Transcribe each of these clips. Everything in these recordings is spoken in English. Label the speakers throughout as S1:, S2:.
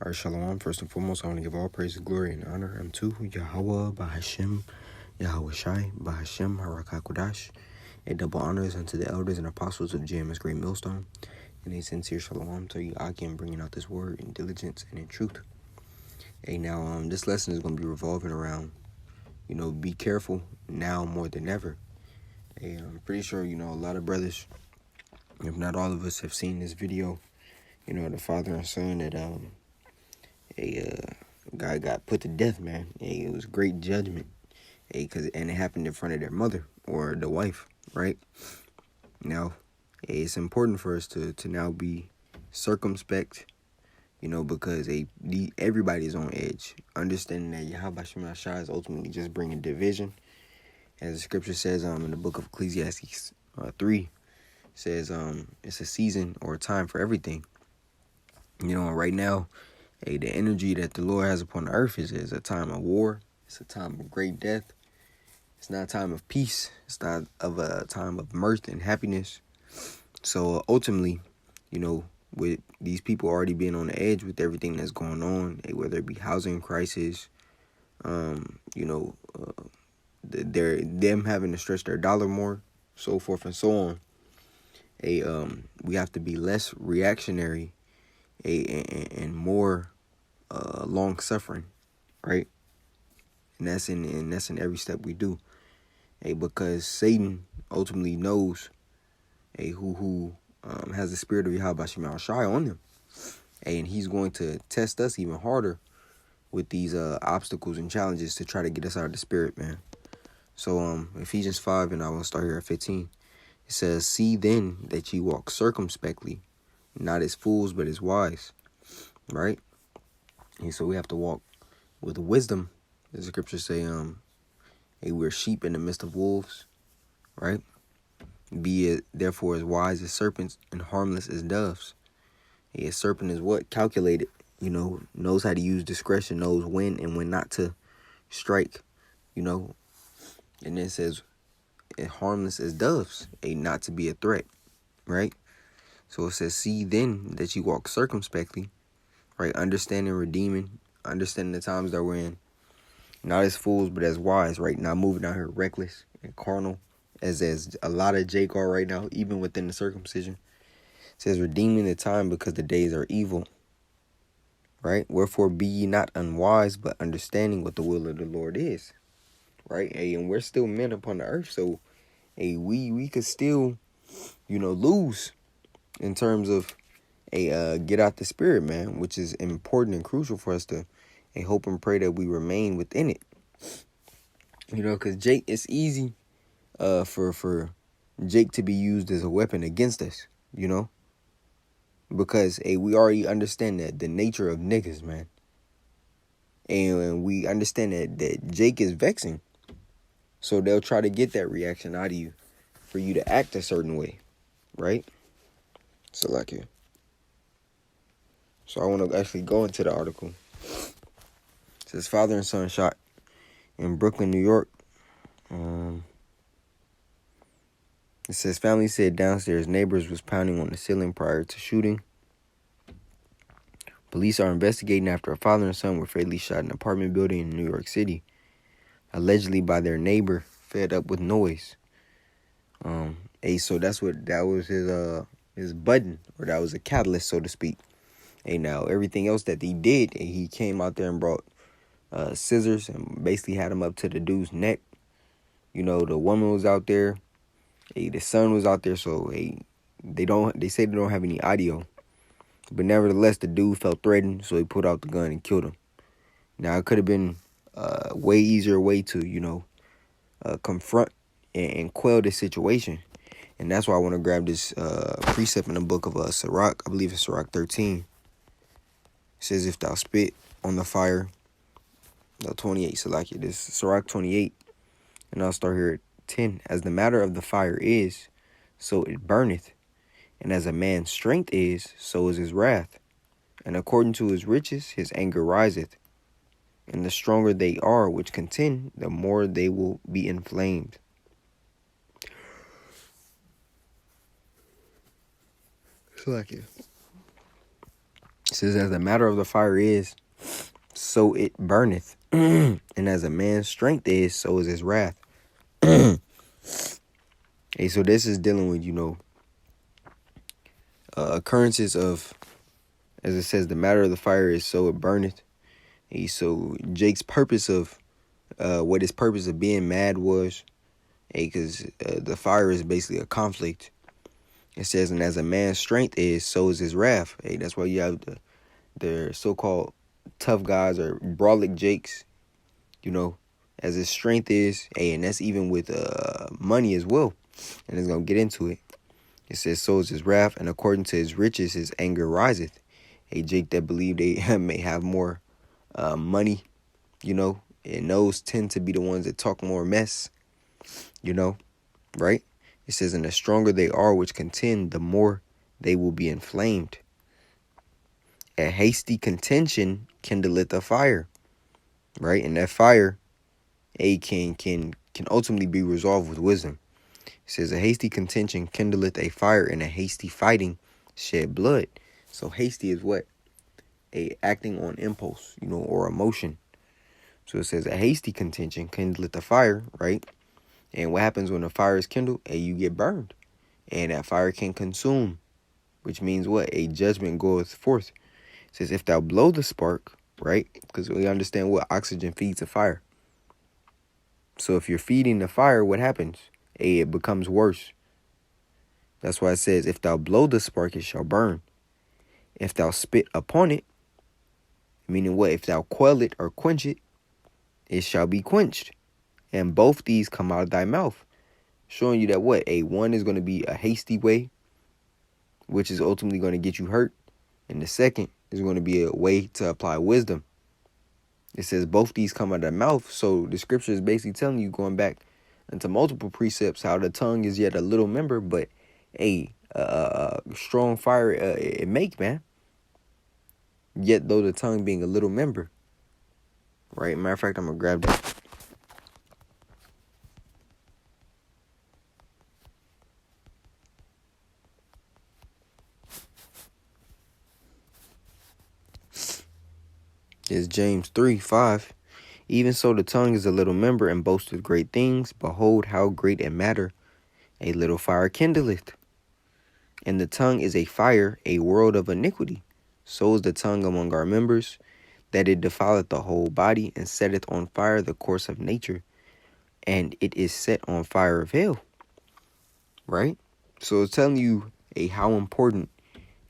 S1: All right, Shalom. First and foremost, I want to give all praise, glory, and honor unto Yahweh, Bahashem, Yahweh Shai, Bahashem, Harakakodash. A double honors unto the elders and apostles of JMS Great Millstone. And a sincere Shalom to you, Akim, bringing out this word in diligence and in truth. Now, this lesson is going to be revolving around, be careful now more than ever. I'm pretty sure, a lot of brothers, if not all of us, have seen this video, the father and son that, a guy got put to death, man. It was great judgment, and it happened in front of their mother or the wife, right? Now, it's important for us to now be circumspect, because everybody is on edge, understanding that Yahweh Shai is ultimately just bringing division, as the scripture says in the book of Ecclesiastes 3 says it's a season or a time for everything. Right now, the energy that the Lord has upon the earth is a time of war. It's a time of great death. It's not a time of peace. It's not of a time of mirth and happiness. So ultimately, with these people already being on the edge with everything that's going on, whether it be housing crisis, them having to stretch their dollar more, so forth and so on. We have to be less reactionary, and more long suffering, right? And that's in every step we do. Because Satan ultimately knows who has the spirit of Yahweh Shai on them. And he's going to test us even harder with these obstacles and challenges to try to get us out of the spirit, man. So Ephesians 5, and I will start here at 15. It says, "See then that ye walk circumspectly, not as fools, but as wise." Right? And so we have to walk with wisdom. As the scriptures say, we're sheep in the midst of wolves, right? Be it therefore as wise as serpents and harmless as doves. A serpent is what? Calculated, knows how to use discretion, knows when and when not to strike, And then it says, harmless as doves, not to be a threat, right? So it says, see then that you walk circumspectly, right? Understanding, redeeming, understanding the times that we're in. Not as fools, but as wise, right? Not moving out here reckless and carnal, as a lot of Jake are right now, even within the circumcision. It says, redeeming the time because the days are evil, right? Wherefore be ye not unwise, but understanding what the will of the Lord is, right? And we're still men upon the earth, so we could still, lose in terms of get out the spirit, man, which is important and crucial for us to hope and pray that we remain within it. Because Jake, it's easy for Jake to be used as a weapon against us, because we already understand that the nature of niggas, man. And we understand that Jake is vexing. So they'll try to get that reaction out of you for you to act a certain way, right? So I want to actually go into the article. It says father and son shot in Brooklyn, New York. It says family said downstairs neighbors was pounding on the ceiling prior to shooting. Police are investigating after a father and son were fatally shot in an apartment building in New York City, allegedly by their neighbor fed up with noise. So that was his button, or that was a catalyst, so to speak. Now everything else that he did, he came out there and brought scissors and basically had him up to the dude's neck. The woman was out there. The son was out there, so they say they don't have any audio. But nevertheless, the dude felt threatened, so he put out the gun and killed him. Now, it could have been a way easier way to, confront and quell this situation. And that's why I want to grab this precept in the book of Sirach. I believe it's Sirach 13. It says, if thou spit on the fire, 28, this is Sirach 28. And I'll start here at 10. As the matter of the fire is, so it burneth. And as a man's strength is, so is his wrath. And according to his riches, his anger riseth. And the stronger they are which contend, the more they will be inflamed. It says, as the matter of the fire is, so it burneth. And as a man's strength is, so is his wrath. Hey, so this is dealing with, occurrences of, as it says, the matter of the fire is, so it burneth. Hey, so Jake's purpose of, what his purpose of being mad was, because the fire is basically a conflict. It says, and as a man's strength is, so is his wrath. Hey, that's why you have the so-called tough guys or brawlic Jakes, as his strength is. Hey, and that's even with money as well. And it's going to get into it. It says, so is his wrath, and according to his riches, his anger riseth. A Jake that believe they may have more money, and those tend to be the ones that talk more mess, right? It says, and the stronger they are which contend, the more they will be inflamed. A hasty contention kindleth a fire, right? And that fire, can ultimately be resolved with wisdom. It says, a hasty contention kindleth a fire, and a hasty fighting shed blood. So hasty is what? Acting on impulse, or emotion. So it says, a hasty contention kindleth a fire, right? And what happens when a fire is kindled? You get burned. And that fire can consume, which means what? A judgment goeth forth. It says, if thou blow the spark, right? Because we understand what oxygen feeds a fire. So if you're feeding the fire, what happens? It becomes worse. That's why it says, if thou blow the spark, it shall burn. If thou spit upon it, meaning what? If thou quell it or quench it, it shall be quenched. And both these come out of thy mouth. Showing you that what? One is going to be a hasty way, which is ultimately going to get you hurt. And the second is going to be a way to apply wisdom. It says both these come out of the mouth. So the scripture is basically telling you, going back into multiple precepts, how the tongue is yet a little member, but a strong fire it makes, man. Yet though the tongue being a little member. Right? Matter of fact, I'm going to grab this. It's James 3:5. Even so the tongue is a little member and boasteth great things. Behold, how great a matter a little fire kindleth. And the tongue is a fire, a world of iniquity. So is the tongue among our members, that it defileth the whole body, and setteth on fire the course of nature, and it is set on fire of hell. Right? So it's telling you how important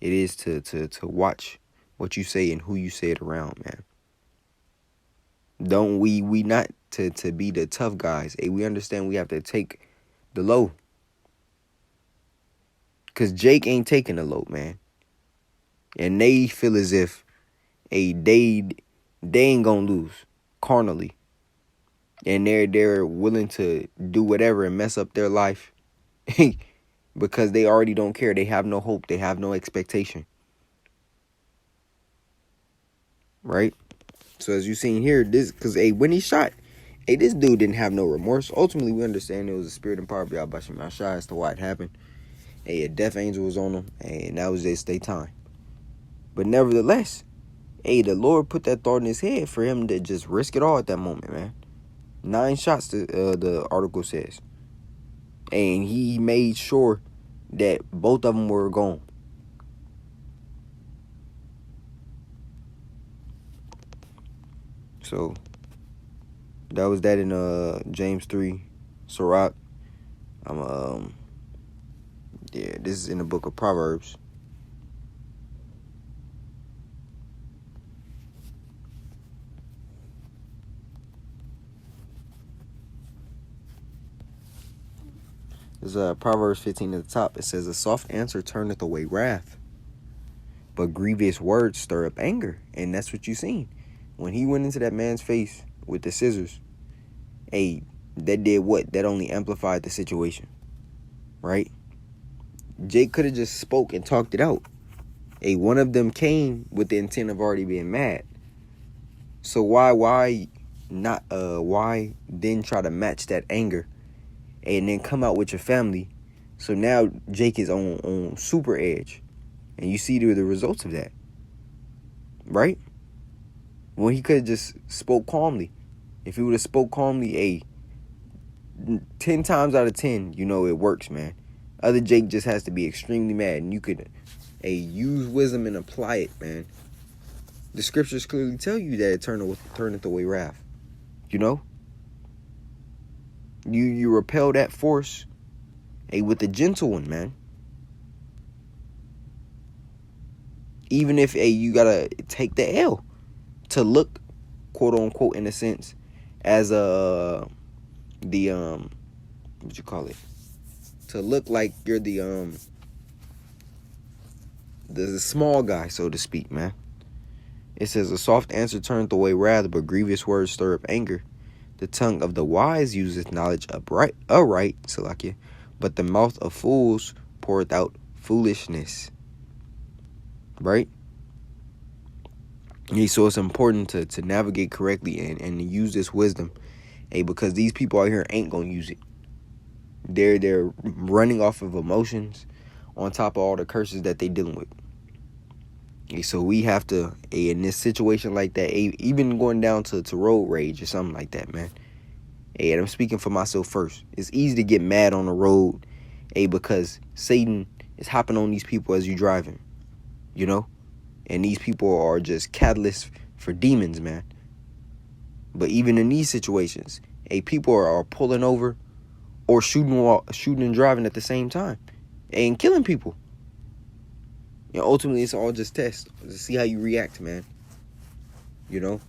S1: it is to watch what you say and who you say it around, man. Don't we not to be the tough guys. We understand we have to take the low. Because Jake ain't taking the low, man. And they feel as if they ain't gonna lose carnally. And they're willing to do whatever and mess up their life because they already don't care. They have no hope. They have no expectation. Right? So as you seen here, this because when he shot, this dude didn't have no remorse. Ultimately, we understand it was a spirit and power of Mashapatyam as to why it happened. A death angel was on him, and that was just their time. But nevertheless, the Lord put that thought in his head for him to just risk it all at that moment, man. 9 shots, the article says. And he made sure that both of them were gone. So that was that in James 3, Sirach. This is in the book of Proverbs. There's Proverbs 15 at the top. It says, a soft answer turneth away wrath, but grievous words stir up anger. And that's what you seen. When he went into that man's face with the scissors, that did what? That only amplified the situation. Right? Jake could have just spoke and talked it out. One of them came with the intent of already being mad. So why not why then try to match that anger and then come out with your family? So now Jake is on super edge. And you see the results of that. right? When he could have just spoke calmly. If he would have spoke calmly, 10 times out of 10, it works, man. Other Jake just has to be extremely mad, and you could use wisdom and apply it, man. The scriptures clearly tell you that it turneth away wrath. You repel that force, with the gentle one, man. Even if, you gotta take the L to look, quote unquote, in a sense, as what you call it? To look like you're the small guy, so to speak, man. It says, a soft answer turneth away wrath, but grievous words stir up anger. The tongue of the wise useth knowledge aright, Salakia, but the mouth of fools poureth out foolishness. Right? So it's important to navigate correctly and use this wisdom, because these people out here ain't gonna use it. They're running off of emotions on top of all the curses that they dealing with. So we have to, in this situation like that, even going down to road rage or something like that, man. And I'm speaking for myself first. It's easy to get mad on the road, because Satan is hopping on these people as you driving, and these people are just catalysts for demons, man. But even in these situations, people are pulling over or shooting and driving at the same time and killing people. Ultimately, it's all just tests to see how you react, man. So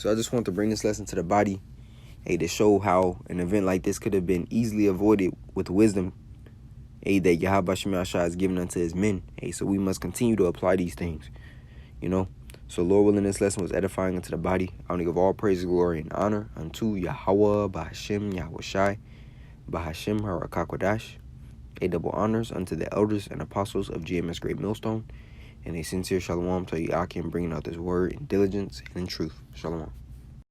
S1: I just want to bring this lesson to the body, to show how an event like this could have been easily avoided with wisdom, that Yahweh Shemashah has given unto his men. So we must continue to apply these things, So Lord willing, this lesson was edifying unto the body. I want to give all praise, glory, and honor unto Yahweh, Bahashem, Yahushai, Bahashem, Harakakwadash. Double honors unto the elders and apostles of GMS Great Millstone, and a sincere shalom to Yakim, bringing out this word in diligence and in truth. Shalom.